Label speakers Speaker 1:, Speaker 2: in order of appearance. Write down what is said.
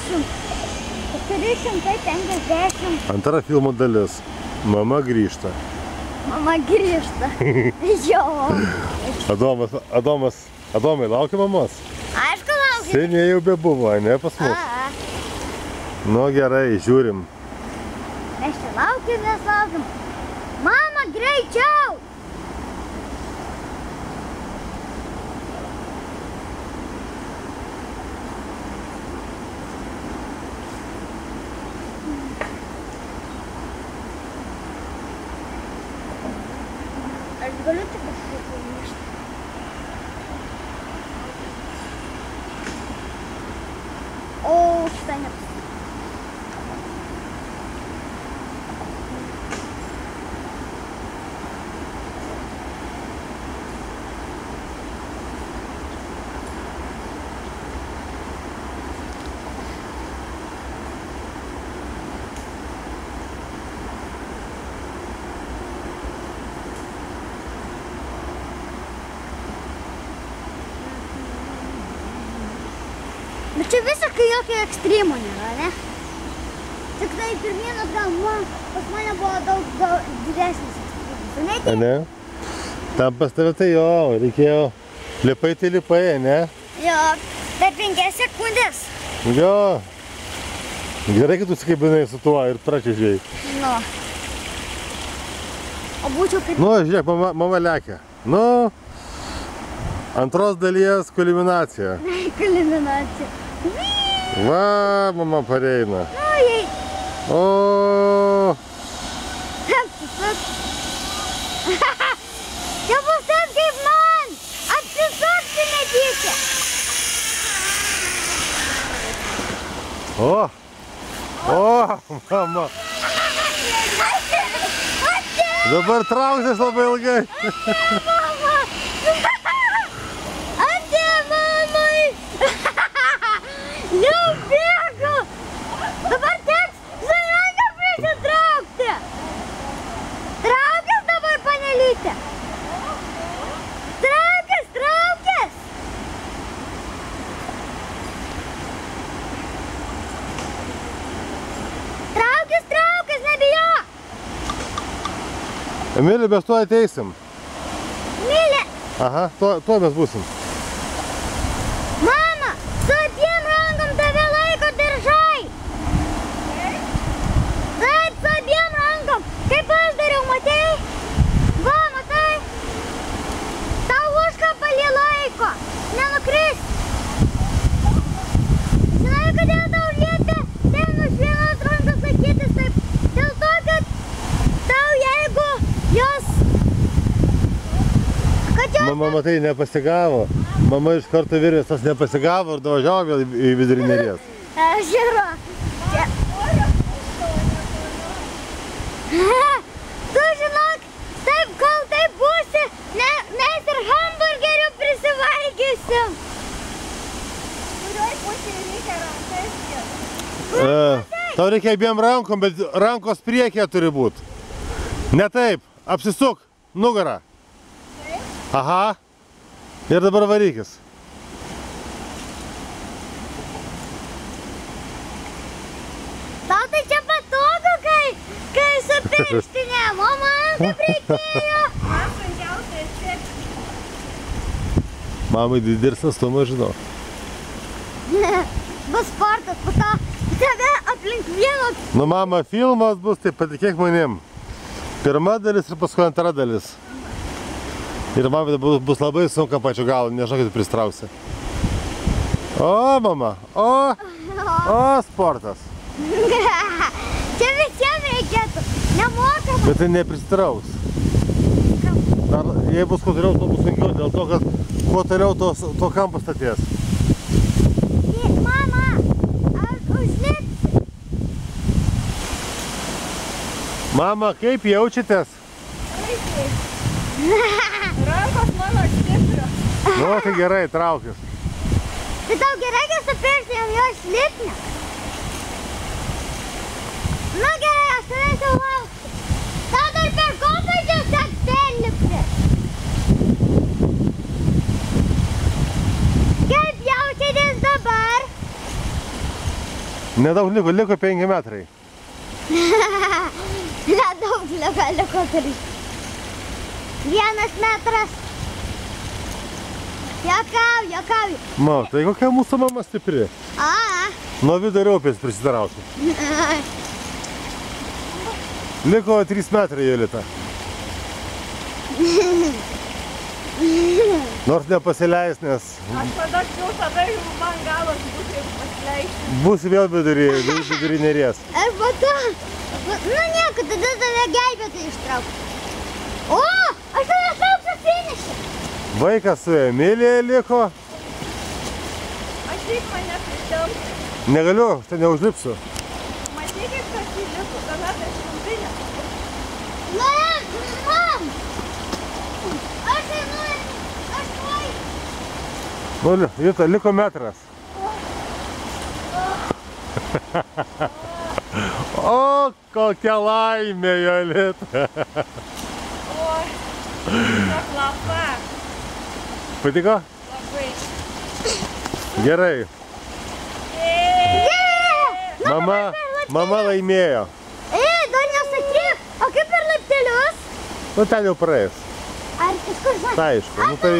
Speaker 1: 450. Antra filmo dalis. Mama grįžta.
Speaker 2: Mama grįžta. Jo.
Speaker 1: Adomai, laukia mamos?
Speaker 2: Aišku, laukia.
Speaker 1: Seniai jau bebuvo, ne pas mus? Nu gerai, žiūrim.
Speaker 2: Mes čia laukiam. Mama, greičiau! Aš galiu tik kažkaip nešti. O, šitą nepasakyti. Bet čia visiškai jokio ekstremo nėra, ne? Tik tai pirmyn atgal, pas mane buvo daug didesnis ekstremas.
Speaker 1: Ne? Tam pas tave tai jo, reikėjo lipai, ne?
Speaker 2: Jo, per 5 sekundės.
Speaker 1: Jo. Gerai, kad tu susikabinai su tuo ir pračiažiai.
Speaker 2: Nu. O būčiau kaip...
Speaker 1: Nu, žiūrėk, mama lekia. Nu, antros dalies kulminacija.
Speaker 2: Kulminacija.
Speaker 1: Va, mama pareina.
Speaker 2: Ojei.
Speaker 1: O.
Speaker 2: Čia bus taip kaip man. Apsisukti netyčia.
Speaker 1: O, mama. Dabar trauksies labai ilgai.
Speaker 2: Jau bėgu! Dabar teks su ranka prisitraukti! Traukis dabar, panelytė! Traukis! Traukis, nebijok!
Speaker 1: Emilė, mes tuo ateisim.
Speaker 2: Emilė!
Speaker 1: Aha, tuo mes būsim.
Speaker 2: Mama, su abiem rankom tave laiko diržai! Taip, su abiem rankom! Kaip aš dariau, matei? Va, matai? Tau užkapalį laiko! Nenukris! Žinai, kodėl tau liepia ten už vienos rankos laikytis taip? Dėl to, kad tau jeigu jos...
Speaker 1: Mama, matai, nepasigavo. Mama iš karto virvės tas nepasigavo ir davažiavo vėl į vidurį Neries.
Speaker 2: Žiūrėk. Tu žinok, taip, kol taip būsi, mes ir hamburgerių prisivalgysim. Kurioj pusėje reikia rankas?
Speaker 1: Tau reikia abiem rankom, bet rankos priekyje turi būti. Ne taip, apsisuk, nugarą. Aha. Ir dabar varykis.
Speaker 2: Tau tai čia patogu, kai su pirštinėm, o man kaip reikėjo. Man sunkiausia čia.
Speaker 1: Mamai didelis atstumą, žinau.
Speaker 2: Bus sportas, po to tave aplink vieną.
Speaker 1: Nu, mama, filmas bus, tai patikėk manim. Pirma dalis ir paskui antra dalis. Ir mamai bus labai sunku pačiu galu, nežinau, kad pristrausi. O, mama, o, sportas.
Speaker 2: Čia visiems reikėtų, nemokamai.
Speaker 1: Bet tai nepristraus. Jei bus kuo toliau, to bus sunkiau, dėl to, kad kuo toliau to kampą staties.
Speaker 2: Mama, aš užlipsiu.
Speaker 1: Mama, kaip jaučiatės?
Speaker 2: Rankos mano stiprios.
Speaker 1: Nu, tai gerai, traukis.
Speaker 2: Tai tau gerai, kad su pirštinėm jos lipnė. Nu gerai, aš turėsiu laukti. Tau dar per kopaičius teks perlipti. Kaip jaučiatės dabar?
Speaker 1: Nedaug liko 5 metrai.
Speaker 2: Nedaug liko 3. 1 metras. Juokauju.
Speaker 1: Tai kokia mūsų mama stipri. Nuo vidurio upės prisidarauti. Liko 3 metrai, Jolita. Nors nepasileis, nes
Speaker 3: Aš tada jau man galas bus, jeigu pasileisiu.
Speaker 1: bus vėl vidury neries.
Speaker 2: Aš matau. Nu nieko, tada tave gelbėtų ištraukti. O, aš tave ištrauksiu finišį.
Speaker 1: Vaikas su Emilija liko.
Speaker 3: Aš tik mane pritemsiu.
Speaker 1: Negaliu, aš ten neužlipsiu.
Speaker 3: Matykit, kas jį liko, tada tai šimtinė.
Speaker 2: Mam! Aš einu, aš tuoj.
Speaker 1: Jolita, liko metras. O, kokia laimė, Jolita.
Speaker 3: Oi, tiesiog lapa.
Speaker 1: Patiko?
Speaker 3: Labai.
Speaker 1: Gerai. Mama laimėjo.
Speaker 2: Dar nesakyk, o kaip per laiptelius?
Speaker 1: Nu ten jau praeis.
Speaker 2: Ar iš kur žinai?
Speaker 1: Tai aišku. Nu, tai